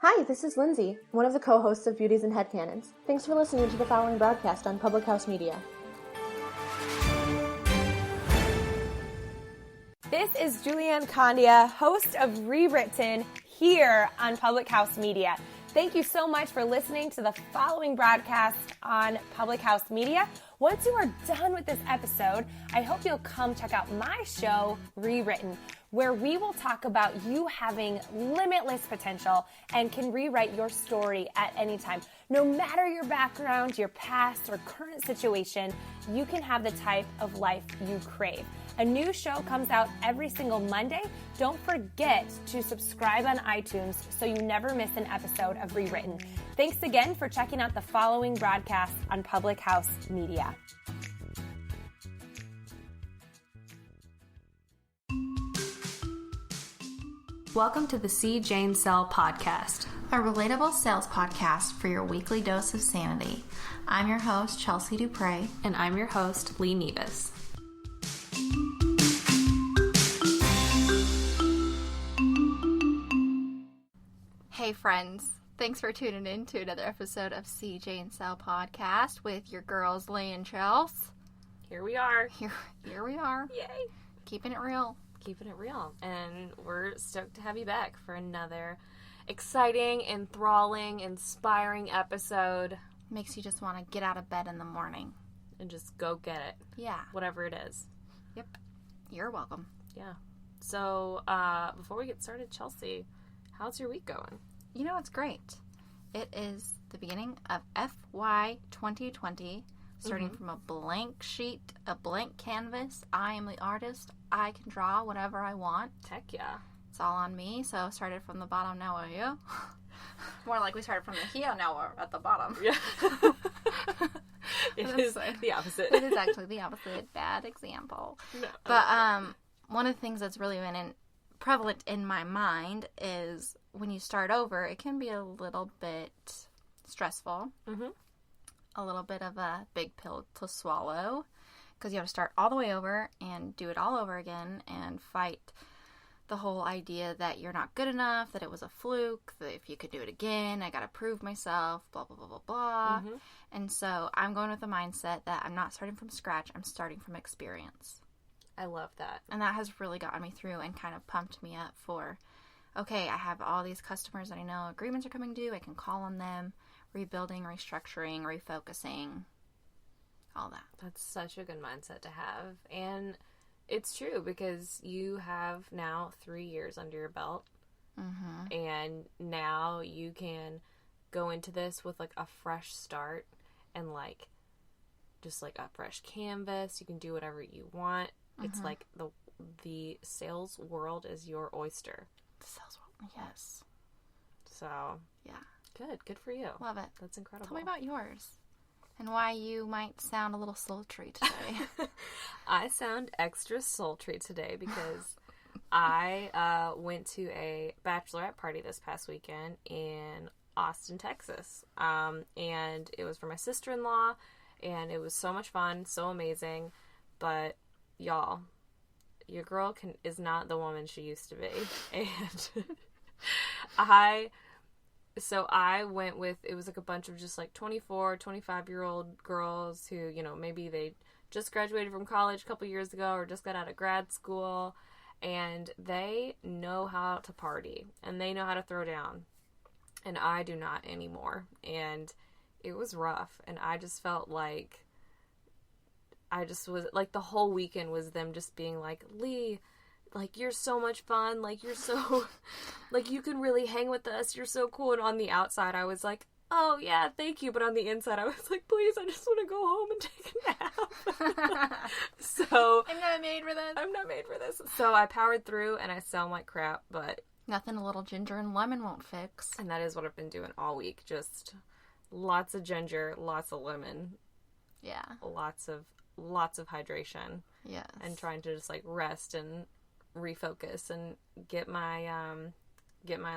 Hi, this is Lindsay, one of the co-hosts of Beauties and Headcanons. Thanks for listening to the following broadcast on Public House Media. This is Julianne Condia, host of Rewritten, here on Public House Media. Thank you so much for listening to the following broadcast on Public House Media. Once you are done with this episode, I hope you'll come check out my show, Rewritten, where we will talk about you having limitless potential and can rewrite your story at any time. No matter your background, your past, or current situation, you can have the type of life you crave. A new show comes out every single Monday. Don't forget to subscribe on iTunes so you never miss an episode of Rewritten. Thanks again for checking out the following broadcast on Public House Media. Welcome to the C. Jane Sell podcast, a relatable sales podcast for your weekly dose of sanity. I'm your host, Chelsea Dupre. and I'm your host, Lee Nevis. Hey friends, thanks for tuning in to another episode of C. Jane Sell podcast with your girls, Lee and Chels. Here we are. Here we are. Yay. Keeping it real. Keeping it real. And we're stoked to have you back for another exciting, enthralling, inspiring episode. Makes you just want to get out of bed in the morning. And just go get it. Yeah. Whatever it is. Yep. You're welcome. Yeah. So, before we get started, Chelsea, how's your week going? You know, it's great. It is the beginning of FY 2020. Starting from a blank sheet, a blank canvas. I am the artist. I can draw whatever I want. Heck yeah. It's all on me. So started from the bottom, now we're here. More like we started from the heel, now we're at the bottom. Yeah. It is the opposite. It is actually the opposite. Bad example. No. But one of the things that's really been prevalent in my mind is when you start over, it can be a little bit stressful. Mm-hmm. A little bit of a big pill to swallow because you have to start all the way over and do it all over again and fight the whole idea that you're not good enough, that it was a fluke, that if you could do it again, I got to prove myself, blah, blah, blah, blah, blah. Mm-hmm. And so I'm going with the mindset that I'm not starting from scratch, I'm starting from experience. I love that. And that has really gotten me through and kind of pumped me up for, okay, I have all these customers that I know agreements are coming due, I can call on them. Rebuilding, restructuring, refocusing, all that. That's such a good mindset to have. And it's true because you have now 3 years under your belt. Mm-hmm. And now you can go into this with like a fresh start and like just like a fresh canvas. You can do whatever you want. Mm-hmm. It's like the sales world is your oyster. The sales world, yes. So yeah. Good for you. Love it. That's incredible. Tell me about yours and why you might sound a little sultry today. I sound extra sultry today because I went to a bachelorette party this past weekend in Austin, Texas. And it was for my sister-in-law, and it was so much fun, so amazing. But y'all, your girl is not the woman she used to be. And So I went with, it was like a bunch of just like 24, 25-year-old girls who, you know, maybe they just graduated from college a couple years ago or just got out of grad school, and they know how to party and they know how to throw down, and I do not anymore. And it was rough, and I just felt like I just was like, the whole weekend was them just being like, Lee, like, you're so much fun, like, you're so, like, you can really hang with us, you're so cool. And on the outside, I was like, oh, yeah, thank you. But on the inside, I was like, please, I just want to go home and take a nap. So, I'm not made for this. I'm not made for this. So I powered through, and I sound like crap, but. Nothing a little ginger and lemon won't fix. And that is what I've been doing all week. Just lots of ginger, lots of lemon. Yeah. Lots of hydration. Yes. And trying to just, like, rest and refocus and get my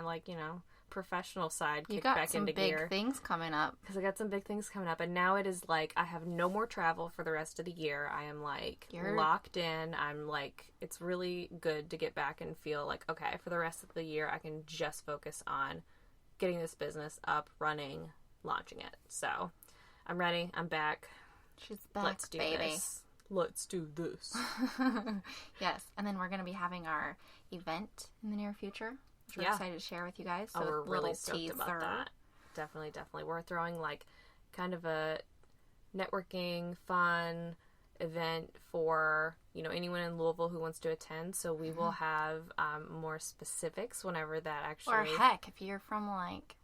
like, you know, professional side kicked back into gear. You got some big things coming up. Because I got some big things coming up, and now it is like I have no more travel for the rest of the year. I am like locked in. I'm like, it's really good to get back and feel like, okay, for the rest of the year I can just focus on getting this business up, running, launching it. So I'm ready. I'm back. She's back, Let's do baby. this. Let's do this. Yes, and then we're going to be having our event in the near future, which we're excited to share with you guys. So we're really little stoked teaser. about that. Definitely. We're throwing like kind of a networking, fun event for, you know, anyone in Louisville who wants to attend. So we will have more specifics whenever that actually... Or heck, if you're from like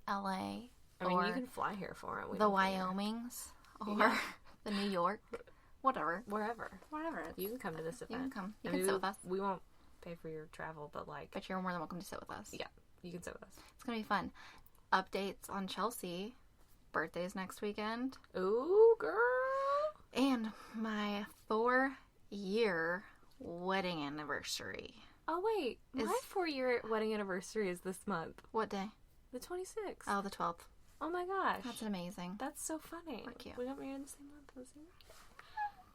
LA, I mean, or you can fly here for it. We the don't care. Wyomings, or the New York, whatever. Wherever. You can come to this event. You can come. You I can mean, sit with us. We won't pay for your travel, but like... But you're more than welcome to sit with us. Yeah, you can sit with us. It's going to be fun. Updates on Chelsea. Birthday's next weekend. Ooh, girl. And my 4-year wedding anniversary. Oh, wait. My 4-year wedding anniversary is this month. What day? The 26th. Oh, the 12th. Oh, my gosh. That's amazing. That's so funny. We're cute. We got married in the same month as you.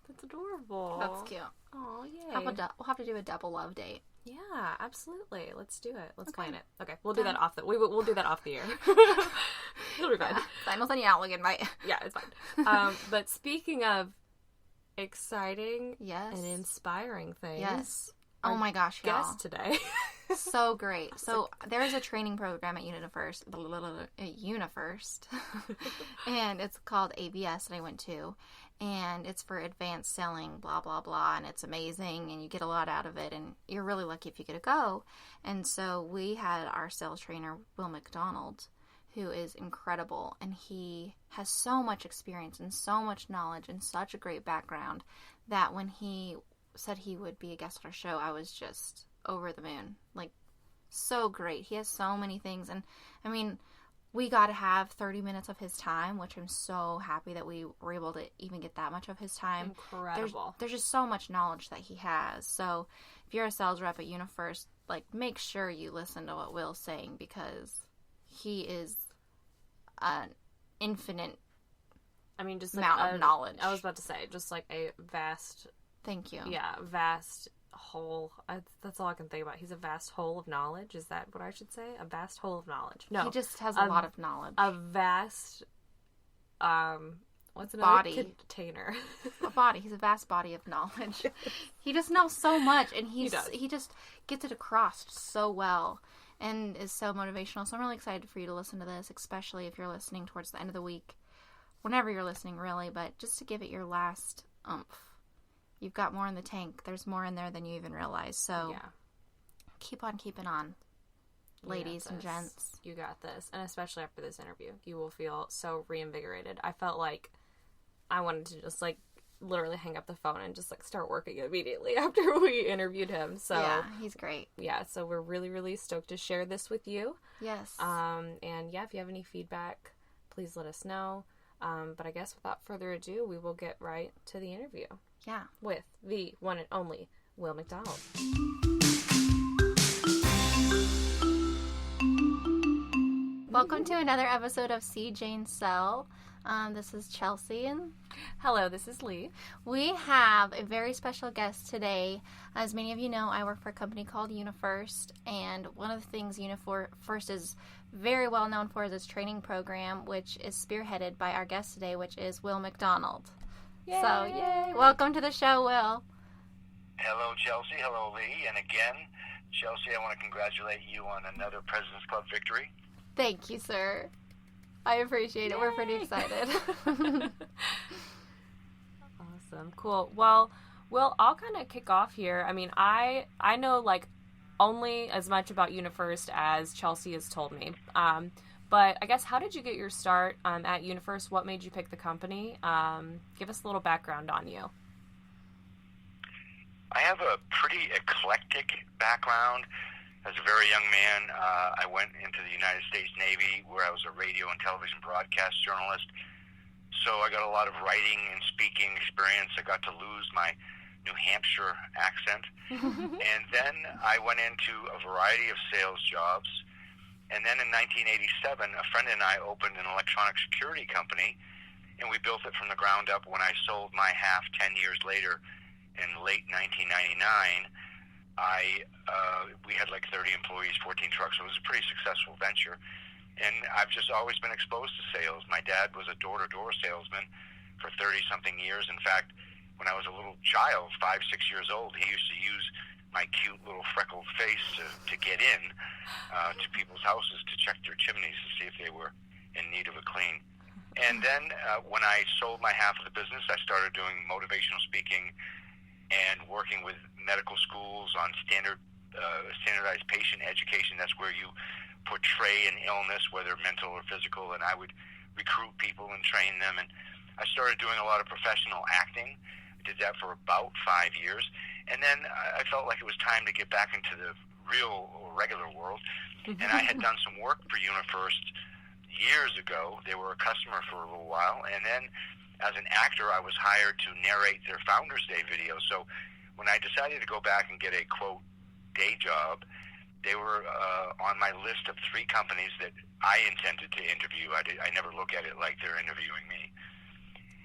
That's adorable. That's cute. Oh, yay. We'll have to do a double love date. Yeah, absolutely. Let's do it. Let's plan it. Okay, we'll Done. do that we'll do that off the air. It'll be fine. Fine, we'll send you an Outlook invite. Yeah, it's fine. But speaking of exciting Yes. and inspiring things, Yes. Oh my gosh, y'all. guest today. So great. So there's a training program at Unifirst, and it's called ABS that I went to, and it's for advanced selling, blah, blah, blah, and it's amazing, and you get a lot out of it, and you're really lucky if you get to go. And so we had our sales trainer, Will MacDonald, who is incredible, and he has so much experience and so much knowledge and such a great background that when he said he would be a guest on our show, I was just over the moon. Like, so great. He has so many things, and I mean, we got to have 30 minutes of his time, which I'm so happy that we were able to even get that much of his time. Incredible. There's just so much knowledge that he has. So if you're a sales rep at Unifirst, like, make sure you listen to what Will's saying, because he is an infinite just amount of knowledge. I was about to say, just like a vast, Thank you. vast hole. That's all I can think about. He's a vast hole of knowledge. Is that what I should say? A vast hole of knowledge. No, He just has a lot of knowledge. a vast, what's another Body. container? A body. He's a vast body of knowledge. He just knows so much, and He does. he just gets it across so well, and is so motivational. So I'm really excited for you to listen to this, especially if you're listening towards the end of the week, whenever you're listening, really. But just to give it your last oomph. You've got more in the tank. There's more in there than you even realize. So Yeah. keep on keeping on, ladies and this. gents. You got this. And especially after this interview, you will feel so reinvigorated. I felt like I wanted to just like literally hang up the phone and just like start working immediately after we interviewed him. So Yeah, he's great. yeah, so we're really, really stoked to share this with you. Yes. And yeah, if you have any feedback, please let us know. But I guess without further ado, we will get right to the interview Yeah. with the one and only Will MacDonald. Welcome to another episode of See Jane Sell. This is Chelsea, and Hello, this is Lee. we have a very special guest today. As many of you know, I work for a company called Unifirst, and one of the things Unifirst is very well known for is its training program, which is spearheaded by our guest today, which is Will MacDonald. Yay! So, yay! Welcome to the show, Will. Hello, Chelsea. Hello, Lee. And again, Chelsea, I want to congratulate you on another President's Club victory. Thank you, sir. I appreciate it. We're pretty excited. Awesome. Cool. Well, Will, I'll kind of kick off here. I mean, I know, like, only as much about Unifirst as Chelsea has told me. But I guess, how did you get your start at Unifirst? What made you pick the company? Give us a little background on you. I have a pretty eclectic background. As a very young man, I went into the United States Navy, where I was a radio and television broadcast journalist. So I got a lot of writing and speaking experience. I got to lose my New Hampshire accent. And then I went into a variety of sales jobs. And then in 1987, a friend and I opened an electronic security company, and we built it from the ground up. When I sold my half 10 years later in late 1999, we had like 30 employees, 14 trucks, so it was a pretty successful venture. And I've just always been exposed to sales. My dad was a door-to-door salesman for 30-something years. In fact, when I was a little child, 5, 6 years old, he used to use my cute little freckled face to get in to people's houses to check their chimneys to see if they were in need of a clean. And then when I sold my half of the business, I started doing motivational speaking and working with medical schools on standardized patient education. That's where you portray an illness, whether mental or physical, and I would recruit people and train them. And I started doing a lot of professional acting. I did that for about 5 years. And then I felt like it was time to get back into the real or regular world. And I had done some work for Unifirst years ago. They were a customer for a little while. And then as an actor, I was hired to narrate their Founders Day video. So when I decided to go back and get a, quote, day job, they were on my list of 3 companies that I intended to interview. I never look at it like they're interviewing me.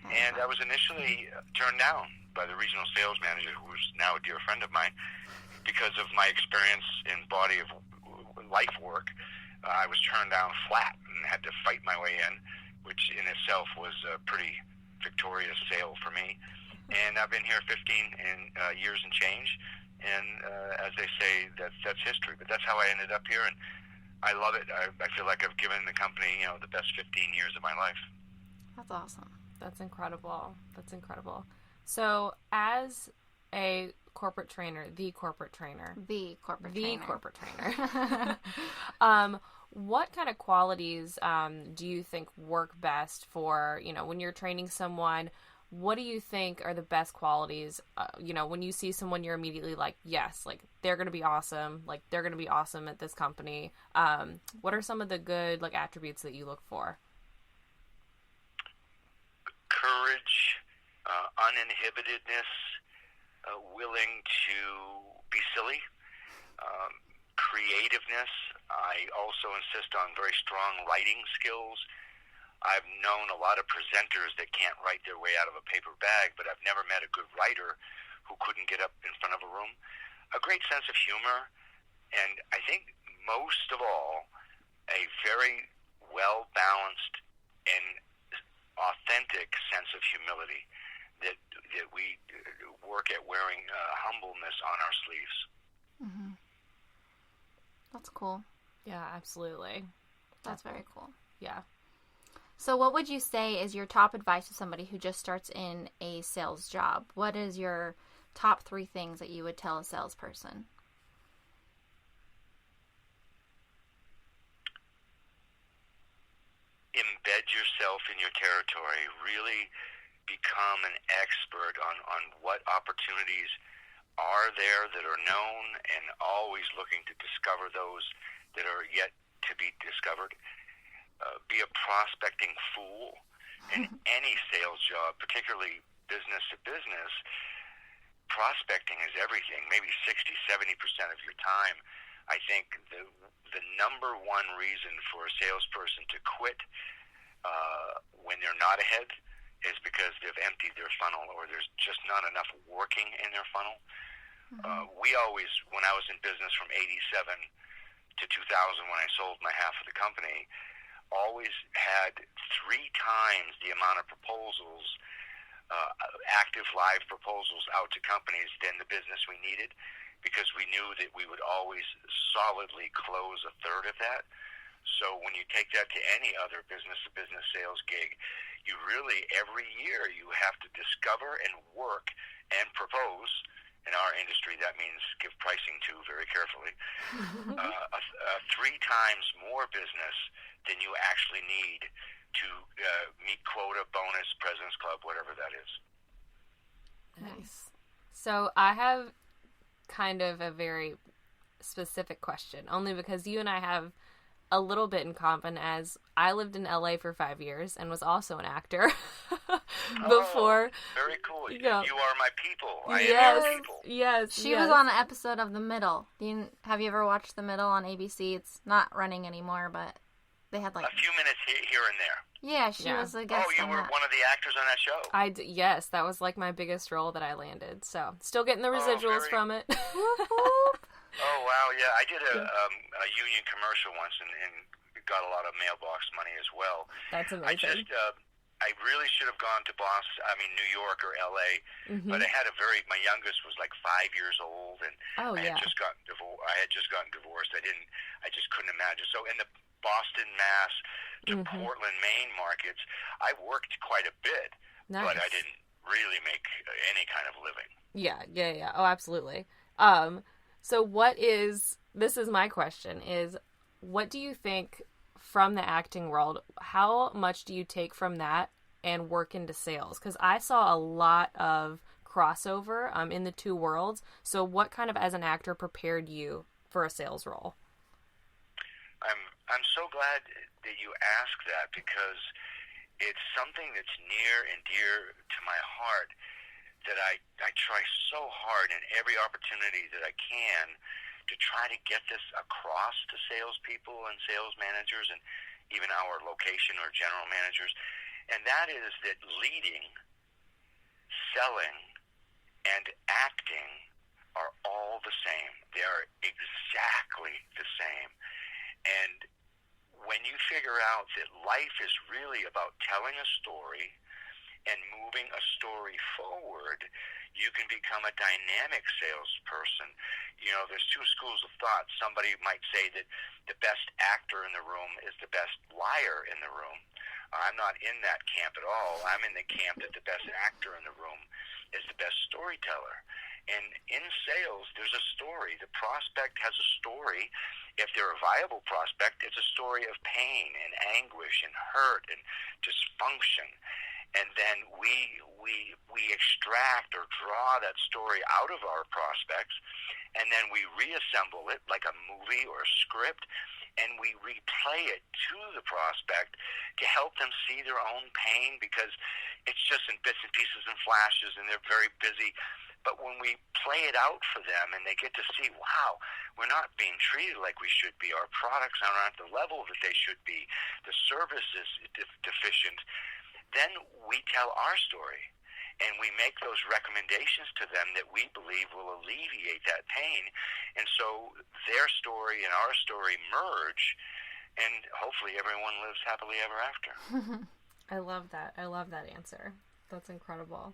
And I was initially turned down by the regional sales manager, who's now a dear friend of mine, because of my experience in body of life work. I was turned down flat and had to fight my way in, which in itself was a pretty victorious sale for me. And I've been here 15 years and change. And as they say, that's history. But that's how I ended up here, and I love it. I feel like I've given the company, the best 15 years of my life. That's awesome. That's incredible. That's incredible. So, as a corporate trainer, the corporate trainer, what kind of qualities do you think work best for, when you're training someone? What do you think are the best qualities? When you see someone, you're immediately like, yes, like they're going to be awesome. Like they're going to be awesome at this company. What are some of the good attributes that you look for? Courage, uninhibitedness, willing to be silly, creativeness. I also insist on very strong writing skills. I've known a lot of presenters that can't write their way out of a paper bag, but I've never met a good writer who couldn't get up in front of a room. A great sense of humor, and I think most of all, a very well-balanced and authentic sense of humility, that we work at wearing humbleness on our sleeves. Mm-hmm. That's cool. Yeah, absolutely. That's very cool. Yeah. So what would you say is your top advice to somebody who just starts in a sales job? What is your top 3 things that you would tell a salesperson? Embed yourself in your territory. Really become an expert on what opportunities are there that are known, and always looking to discover those that are yet to be discovered. Be a prospecting fool in any sales job, particularly business to business. Prospecting is everything, maybe 60-70% of your time. I think the number one reason for a salesperson to quit when they're not ahead is because they've emptied their funnel, or there's just not enough working in their funnel. We always, when I was in business from 87 to 2000, when I sold my half of the company, always had 3 times the amount of proposals, active live proposals out to companies than the business we needed, because we knew that we would always solidly close a third of that. So when you take that to any other business-to-business sales gig, you really, every year, you have to discover and work and propose. In our industry, that means give pricing to very carefully. 3 times more business than you actually need to meet quota, bonus, President's Club, whatever that is. Nice. So I have kind of a very specific question, only because you and I have a little bit in common, as I lived in LA for 5 years and was also an actor before. Very cool. You are my people. I am yes, your people. yes. She was on an episode of The Middle. Have you ever watched The Middle on ABC? It's not running anymore, but they had a few minutes here and there. Yeah, she was a guest. Oh, you were one of the actors on that show. Yes, that was like my biggest role that I landed. So still getting the residuals from it. Oh, wow, yeah. I did a union commercial once, and got a lot of mailbox money as well. That's amazing. I really should have gone to New York or L.A., but my youngest was like 5 years old, and I had just gotten divorced. I just couldn't imagine. So in the Boston, Mass to Portland, Maine markets, I worked quite a bit, but I didn't really make any kind of living. Yeah. Oh, absolutely. So this is my question, is what do you think from the acting world, how much do you take from that and work into sales? Because I saw a lot of crossover in the two worlds. So what kind of, as an actor, prepared you for a sales role? I'm so glad that you asked that, because it's something that's near and dear to my heart, that I try so hard in every opportunity that I can to try to get this across to salespeople and sales managers and even our location or general managers. And that is that leading, selling, and acting are all the same. They are exactly the same. And when you figure out that life is really about telling a story and moving a story forward, you can become a dynamic salesperson. There's two schools of thought. Somebody might say that the best actor in the room is the best liar in the room. I'm not in that camp at all. I'm in the camp that the best actor in the room is the best storyteller. And in sales, there's a story. The prospect has a story. If they're a viable prospect, it's a story of pain and anguish and hurt and dysfunction. And then we extract or draw that story out of our prospects, and then we reassemble it like a movie or a script, and we replay it to the prospect to help them see their own pain, because it's just in bits and pieces and flashes, and they're very busy. But when we play it out for them and they get to see, wow, we're not being treated like we should be, our products aren't at the level that they should be, the service is deficient, then we tell our story. And we make those recommendations to them that we believe will alleviate that pain. And so their story and our story merge, and hopefully everyone lives happily ever after. I love that. I love that answer. That's incredible.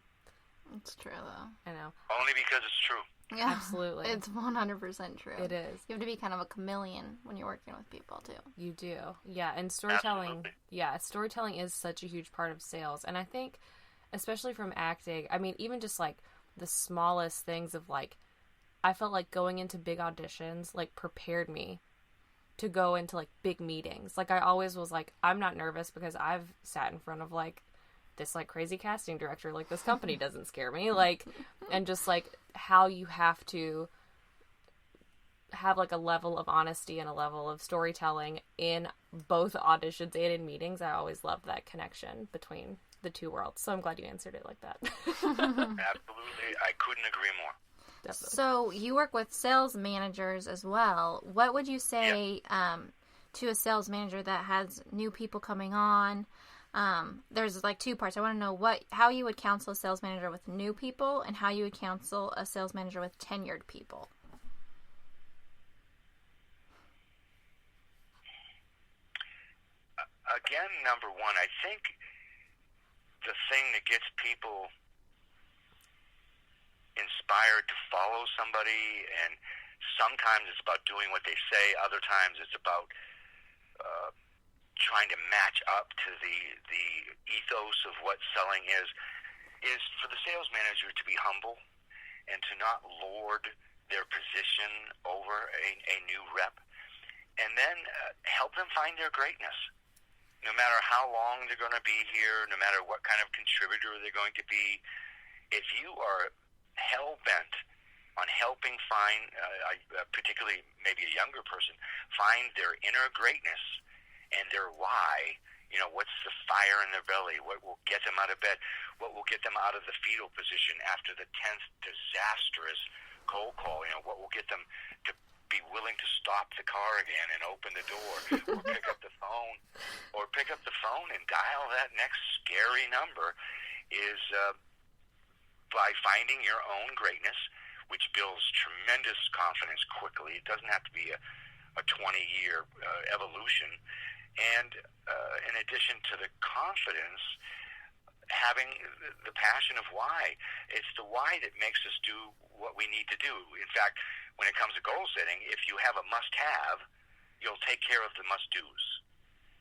It's true, though. I know. Only because it's true. Yeah, absolutely. It's 100% true. It is. You have to be kind of a chameleon when you're working with people, too. You do. Yeah, and storytelling, Absolutely. Storytelling is such a huge part of sales. And I think, especially from acting, I mean, even just like the smallest things of like, I felt like going into big auditions, like, prepared me to go into like big meetings. Like, I always was like, I'm not nervous because I've sat in front of like this like crazy casting director, like this company doesn't scare me, like, and just like how you have to have like a level of honesty and a level of storytelling in both auditions and in meetings. I always loved that connection between the two worlds. So I'm glad you answered it like that. Absolutely. I couldn't agree more. Definitely. So you work with sales managers as well. What would you say to a sales manager that has new people coming on? There's like two parts. I want to know how you would counsel a sales manager with new people and how you would counsel a sales manager with tenured people. Again, number one, I think the thing that gets people inspired to follow somebody, and sometimes it's about doing what they say, other times it's about trying to match up to the ethos of what selling is for the sales manager to be humble and to not lord their position over a new rep, and then help them find their greatness. No matter how long they're going to be here, no matter what kind of contributor they're going to be, if you are hell-bent on helping find, particularly maybe a younger person, find their inner greatness and their why, what's the fire in their belly, what will get them out of bed, what will get them out of the fetal position after the 10th disastrous cold call, what will get them to be willing to stop the car again and open the door, or pick up the phone and dial that next scary number, is by finding your own greatness, which builds tremendous confidence quickly. It doesn't have to be a 20-year evolution. And in addition to the confidence, having the passion of why. It's the why that makes us do what we need to do. In fact, when it comes to goal setting, if you have a must-have, you'll take care of the must-dos.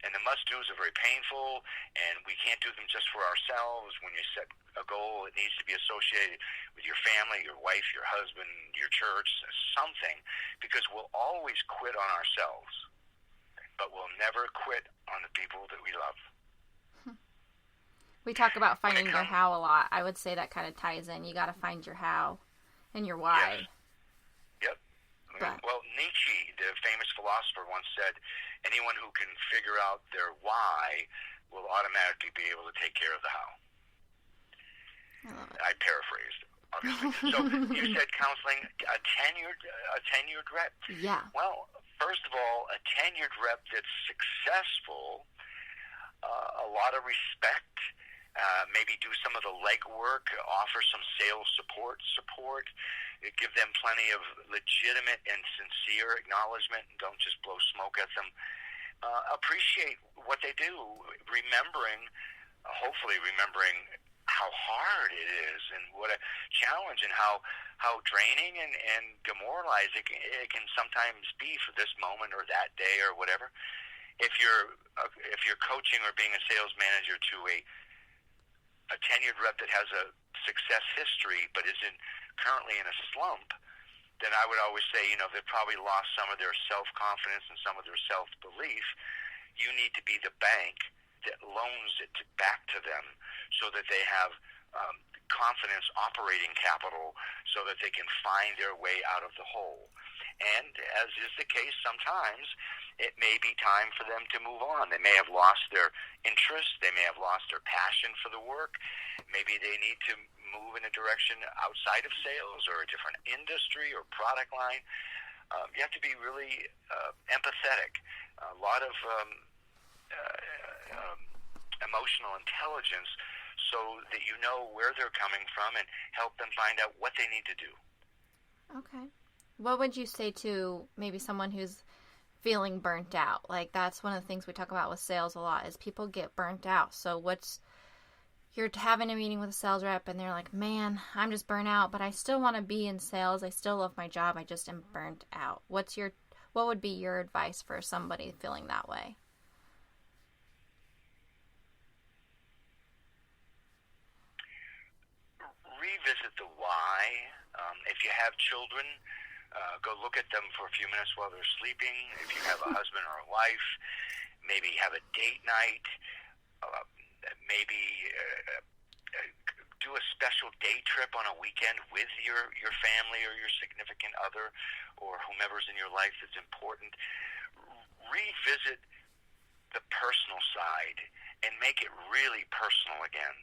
And the must-dos are very painful, and we can't do them just for ourselves. When you set a goal, it needs to be associated with your family, your wife, your husband, your church, something, because we'll always quit on ourselves, but we'll never quit on the people that we love. We talk about finding your how a lot. I would say that kind of ties in. You got to find your how and your why. Yes. Yep. Well, Nietzsche, the famous philosopher, once said, anyone who can figure out their why will automatically be able to take care of the how. I love it. I paraphrased, obviously. So you said counseling, a tenured rep. Yeah. Well, first of all, a tenured rep that's successful, a lot of respect, maybe do some of the legwork, offer some sales support, give them plenty of legitimate and sincere acknowledgement, and don't just blow smoke at them. Appreciate what they do, hopefully remembering how hard it is and what a challenge and how draining and demoralizing it can sometimes be for this moment or that day or whatever. If you're coaching or being a sales manager to a tenured rep that has a success history but isn't currently in a slump, then I would always say, they've probably lost some of their self-confidence and some of their self-belief. You need to be the bank that loans it back to them so that they have confidence, operating capital, so that they can find their way out of the hole. And as is the case sometimes, it may be time for them to move on. They may have lost their interest. They may have lost their passion for the work. Maybe they need to move in a direction outside of sales or a different industry or product line. You have to be really empathetic. A lot of emotional intelligence so that you know where they're coming from and help them find out what they need to do. Okay. What would you say to maybe someone who's feeling burnt out? Like, that's one of the things we talk about with sales a lot is people get burnt out. So you're having a meeting with a sales rep and they're like, man, I'm just burnt out, but I still want to be in sales. I still love my job. I just am burnt out. What would be your advice for somebody feeling that way? Revisit the why. If you have children, go look at them for a few minutes while they're sleeping. If you have a husband or a wife, maybe have a date night. Maybe do a special day trip on a weekend with your family or your significant other or whomever's in your life that's important. Revisit the personal side and make it really personal again.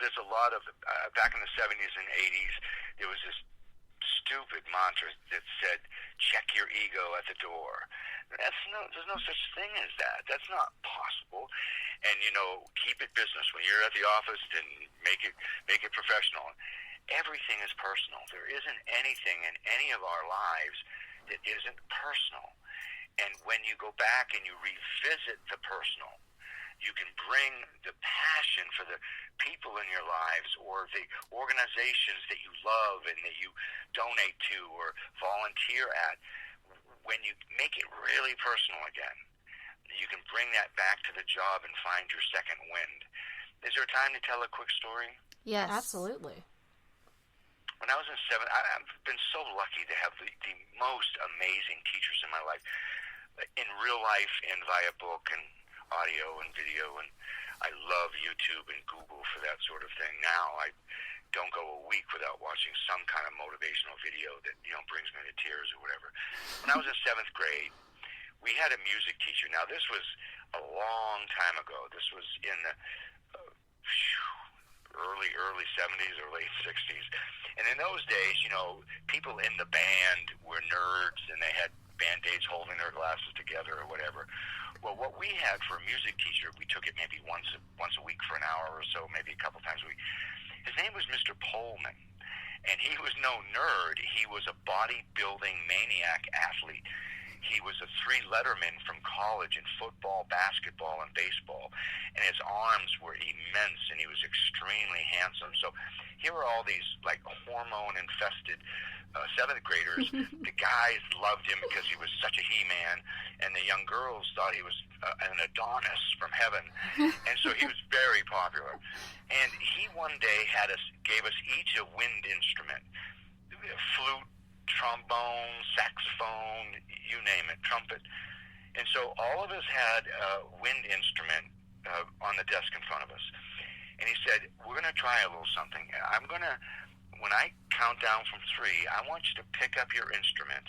There's a lot of, back in the 70s and 80s, there was this stupid mantra that said, check your ego at the door. There's no such thing as that. That's not possible. And, keep it business. When you're at the office, then make it professional. Everything is personal. There isn't anything in any of our lives that isn't personal. And when you go back and you revisit the personal, you can bring the passion for the people in your lives or the organizations that you love and that you donate to or volunteer at. When you make it really personal again, you can bring that back to the job and find your second wind. Is there time to tell a quick story? Yes. Absolutely. When I was in seventh, I've been so lucky to have the most amazing teachers in my life, in real life and via book and audio and video, and I love YouTube and Google for that sort of thing. Now I don't go a week without watching some kind of motivational video that brings me to tears or whatever. When I was in seventh grade, we had a music teacher. Now this was a long time ago. This was in the early 70s or late 60s, and in those days, people in the band were nerds and they had Band-Aids holding their glasses together or whatever. Well, what we had for a music teacher, we took it maybe once a week for an hour or so, maybe a couple times a week. His name was Mr. Pullman, and he was no nerd. He was a bodybuilding maniac athlete. He was a 3 letterman from college in football, basketball, and baseball, and his arms were immense, and he was extremely handsome. So here are all these like hormone-infested 7th graders. The guys loved him because he was such a he-man, and the young girls thought he was an Adonis from heaven, and so he was very popular. And he one day gave us each a wind instrument, flute, trombone, saxophone, you name it, trumpet. And so all of us had a wind instrument on the desk in front of us. And he said, we're going to try a little something. When I count down from 3, I want you to pick up your instrument.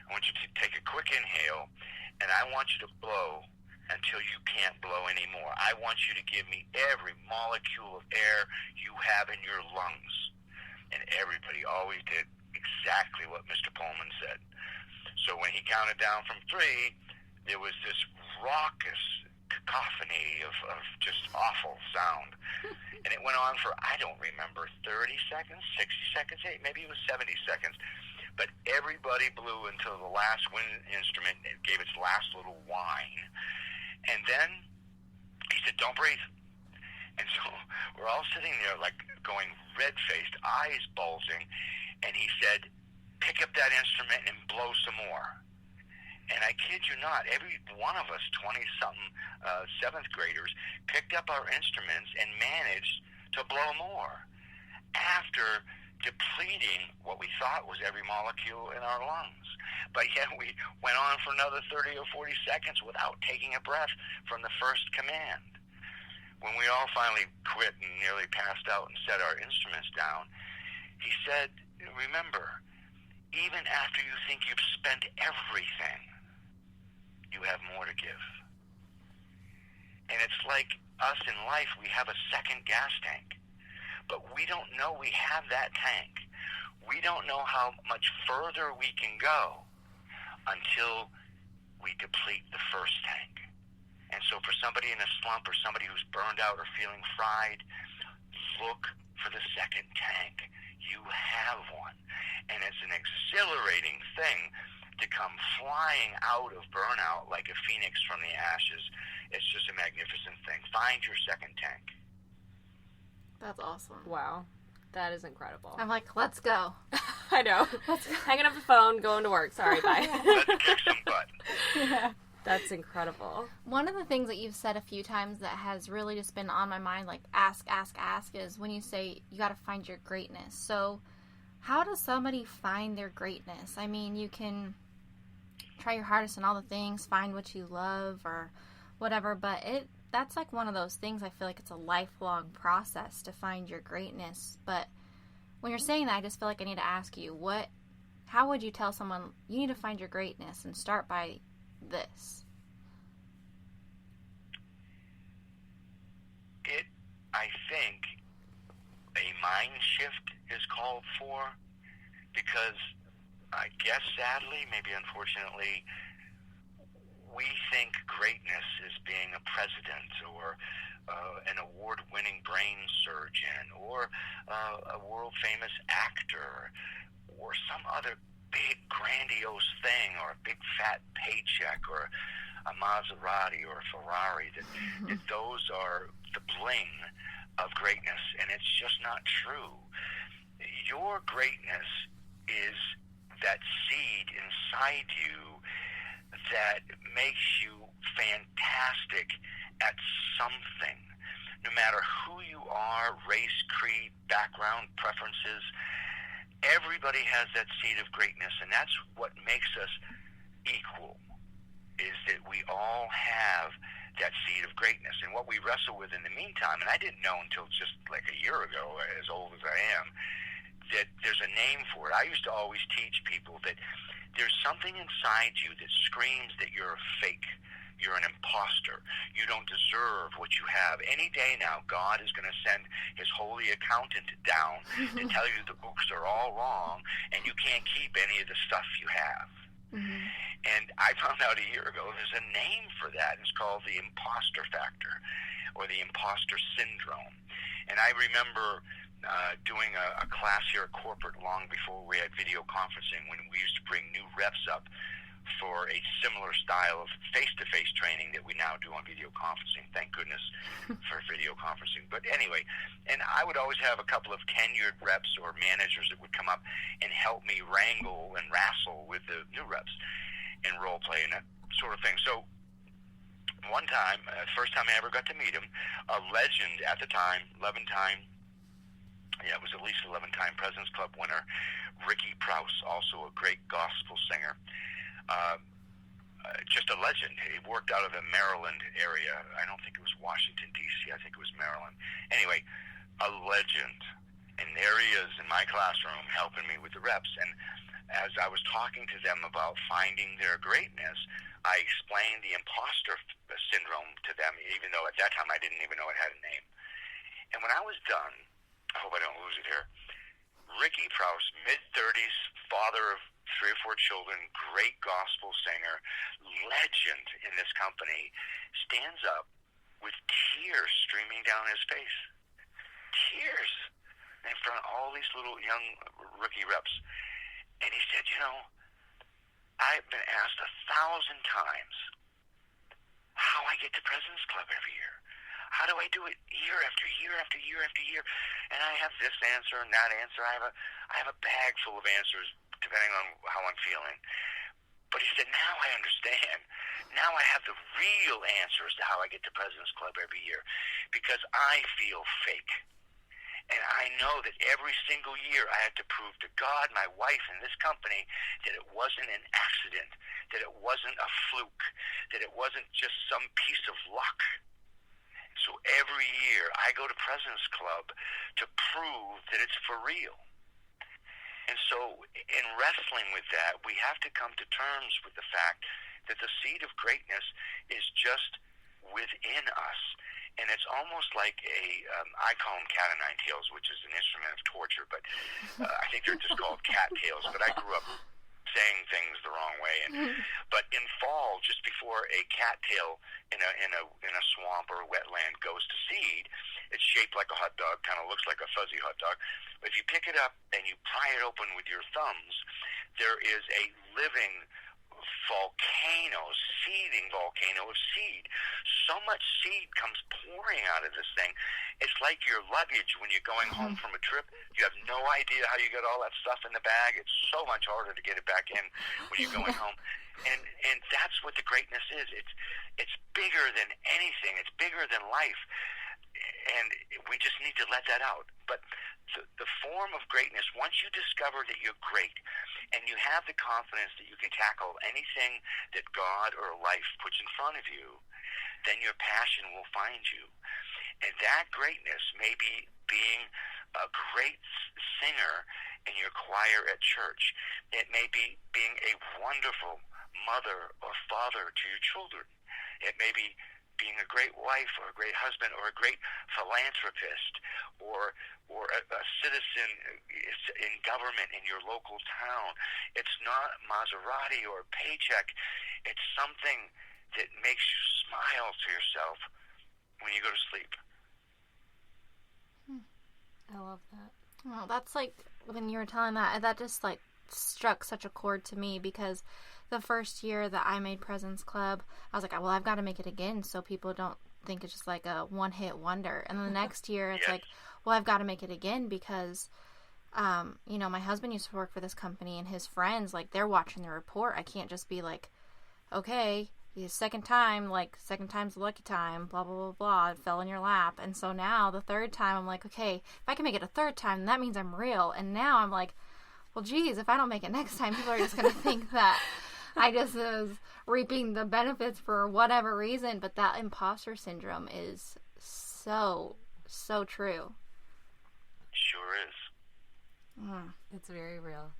I want you to take a quick inhale, and I want you to blow until you can't blow anymore. I want you to give me every molecule of air you have in your lungs. And everybody always did exactly what Mr. Pullman said. So when he counted down from 3, there was this raucous cacophony of just awful sound. And it went on for, I don't remember, 30 seconds, 60 seconds, maybe it was 70 seconds. But everybody blew until the last wind instrument gave its last little whine. And then he said, don't breathe. And so we're all sitting there like going red-faced, eyes bulging. And he said, pick up that instrument and blow some more. And I kid you not, every one of us, 20-something 7th graders, picked up our instruments and managed to blow more after depleting what we thought was every molecule in our lungs. But yet we went on for another 30 or 40 seconds without taking a breath from the first command. When we all finally quit and nearly passed out and set our instruments down, he said, remember, even after you think you've spent everything, you have more to give. And it's like us in life, we have a second gas tank, but we don't know we have that tank. We don't know how much further we can go until we deplete the first tank. And so for somebody in a slump or somebody who's burned out or feeling fried, look for the second tank. You have one. And it's an exhilarating thing to come flying out of burnout like a phoenix from the ashes. It's just a magnificent thing. Find your second tank. That's awesome. Wow. That is incredible. I'm like, let's go. I know. Hanging up the phone, going to work. Sorry, bye. Let's kick some butt. Yeah. That's incredible. One of the things that you've said a few times that has really just been on my mind, like ask, is when you say you got to find your greatness. So how does somebody find their greatness? I mean, you can try your hardest in all the things, find what you love or whatever, but that's like one of those things I feel like it's a lifelong process to find your greatness. But when you're saying that, I just feel like I need to ask you, how would you tell someone you need to find your greatness and start by this? I think a mind shift is called for, because I guess sadly, maybe unfortunately, we think greatness is being a president or an award-winning brain surgeon or a world-famous actor or some other big grandiose thing or a big fat paycheck or a Maserati or a Ferrari, that those are the bling of greatness, and it's just not true. Your greatness is that seed inside you that makes you fantastic at something. No matter who you are, race, creed, background, preferences, everybody has that seed of greatness, and that's what makes us equal, is that we all have that seed of greatness. And what we wrestle with in the meantime, and I didn't know until just like a year ago, as old as I am, that there's a name for it. I used to always teach people that there's something inside you that screams that you're a fake. You're an imposter. You don't deserve what you have. Any day now, God is going to send his holy accountant down to tell you the books are all wrong and you can't keep any of the stuff you have. Mm-hmm. And I found out a year ago there's a name for that. It's called the imposter factor or the imposter syndrome. And I remember doing a class here at corporate long before we had video conferencing, when we used to bring new reps up for a similar style of face-to-face training that we now do on video conferencing. Thank goodness for video conferencing. But anyway, and I would always have a couple of tenured reps or managers that would come up and help me wrangle and wrestle with the new reps in role play and that sort of thing. So one time, first time I ever got to meet him, a legend at the time, 11-time, yeah, it was at least 11-time President's Club winner, Ricky Prowse, also a great gospel singer. Just a legend. He worked out of the Maryland area. I don't think it was Washington, D.C. I think it was Maryland. Anyway, a legend. And there he is in my classroom helping me with the reps. And as I was talking to them about finding their greatness, I explained the Imposter Syndrome to them, even though at that time I didn't even know it had a name. And when I was done, I hope I don't lose it here, Ricky Prowse, mid-30s, father of 3 or 4 children, great gospel singer, legend in this company, stands up with tears streaming down his face. Tears in front of all these little young rookie reps. And he said, you know, I've been asked 1,000 times how I get to President's Club every year. How do I do it year after year after year after year? And I have this answer and that answer. I have a bag full of answers depending on how I'm feeling. But he said, now I understand. Now I have the real answers to how I get to President's Club every year, because I feel fake. And I know that every single year I had to prove to God, my wife, and this company that it wasn't an accident, that it wasn't a fluke, that it wasn't just some piece of luck. So every year I go to President's Club to prove that it's for real. And so in wrestling with that, we have to come to terms with the fact that the seed of greatness is just within us. And it's almost like I call them cat o' nine tails, which is an instrument of torture, but I think they're just called cat tails. But I grew up saying things the wrong way. But in fall, just before a cattail in a swamp or a wetland goes to seed, it's shaped like a hot dog, kind of looks like a fuzzy hot dog. But if you pick it up and you pry it open with your thumbs, there is a living seething volcano of seed. So much seed comes pouring out of this thing. It's like your luggage when you're going home from a trip. You have no idea how you got all that stuff in the bag. It's so much harder to get it back in when you're going home. And that's what the greatness is. It's bigger than anything. It's bigger than life. And we just need to let that out. But the form of greatness, once you discover that you're great and you have the confidence that you can tackle anything that God or life puts in front of you, then your passion will find you. And that greatness may be being a great singer in your choir at church. It may be being a wonderful mother or father to your children. It may be being a great wife or a great husband or a great philanthropist or a citizen in government in your local town. It's not Maserati or a paycheck. It's something that makes you smile to yourself when you go to sleep. I love that. Well, that's like, when you were telling that just like struck such a chord to me, because the first year that I made President's Club, I was like, well, I've got to make it again so people don't think it's just like a one-hit wonder. And then the next year, it's like, well, I've got to make it again because, my husband used to work for this company, and his friends, like, they're watching the report. I can't just be like, okay, the second time's the lucky time, blah, blah, blah, blah, it fell in your lap. And so now, the third time, I'm like, okay, if I can make it a third time, that means I'm real. And now I'm like, well, geez, if I don't make it next time, people are just going to think that I just was reaping the benefits for whatever reason. But that imposter syndrome is so, so true. Sure is. It's very real.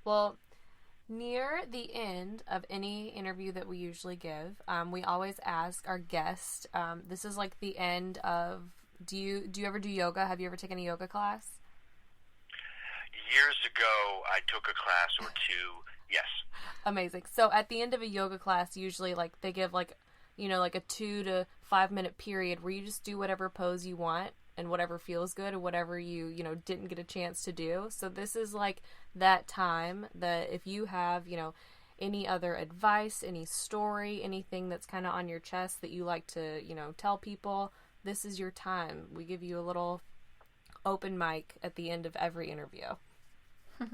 Well, near the end of any interview that we usually give, we always ask our guest, this is like the end of, do you ever do yoga? Have you ever taken a yoga class? Years ago, I took a class or two. Yes. Amazing. So at the end of a yoga class, usually like they give like a 2 to 5 minute period where you just do whatever pose you want and whatever feels good or whatever you didn't get a chance to do. So this is like that time that if you have, any other advice, any story, anything that's kind of on your chest that you like to, tell people, this is your time. We give you a little open mic at the end of every interview. Be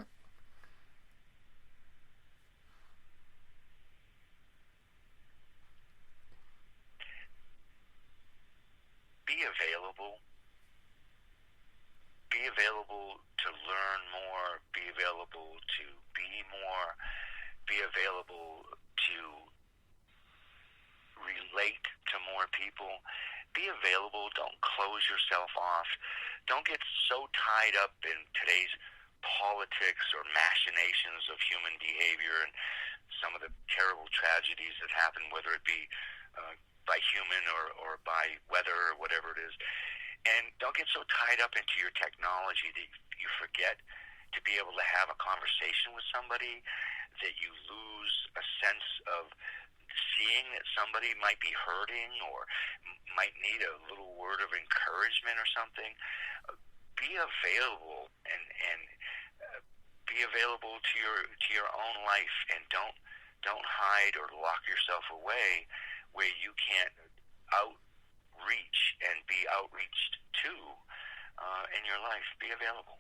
available. Be available to learn more. Be available to be more. Be available to relate to more people. Be available. Don't close yourself off. Don't get so tied up in today's politics or machinations of human behavior and some of the terrible tragedies that happen, whether it be by human or by weather or whatever it is. And don't get so tied up into your technology that you forget to be able to have a conversation with somebody, that you lose a sense of seeing that somebody might be hurting or might need a little word of encouragement or something. Be available and be available to your own life, and don't hide or lock yourself away where you can't outreach and be outreached to in your life. Be available.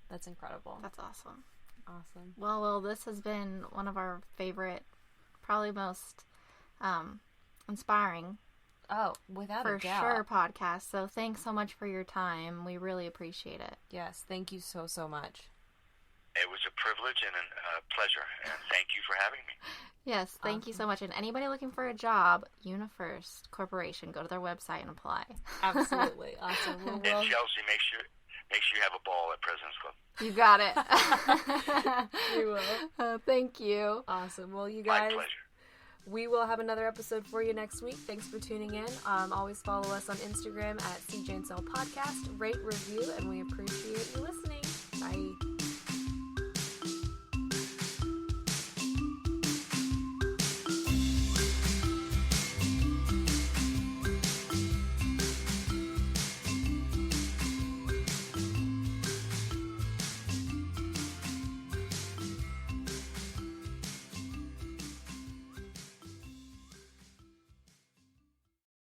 That's incredible. That's awesome. Awesome. Well, this has been one of our favorite, probably most inspiring, without for a doubt, sure, podcasts. So thanks so much for your time. We really appreciate it. Yes, thank you so much. It was a privilege and a pleasure, and thank you for having me. Yes, thank you so much. And anybody looking for a job, Unifirst Corporation, go to their website and apply. Absolutely. Awesome. Well, And Chelsea, make sure you have a ball at President's Club. You got it. We will. Thank you. Awesome. Well, you guys, My pleasure. we will have another episode for you next week. Thanks for tuning in. Always follow us on Instagram at CJaneSell Podcast. Rate, review, and we appreciate you listening. Bye.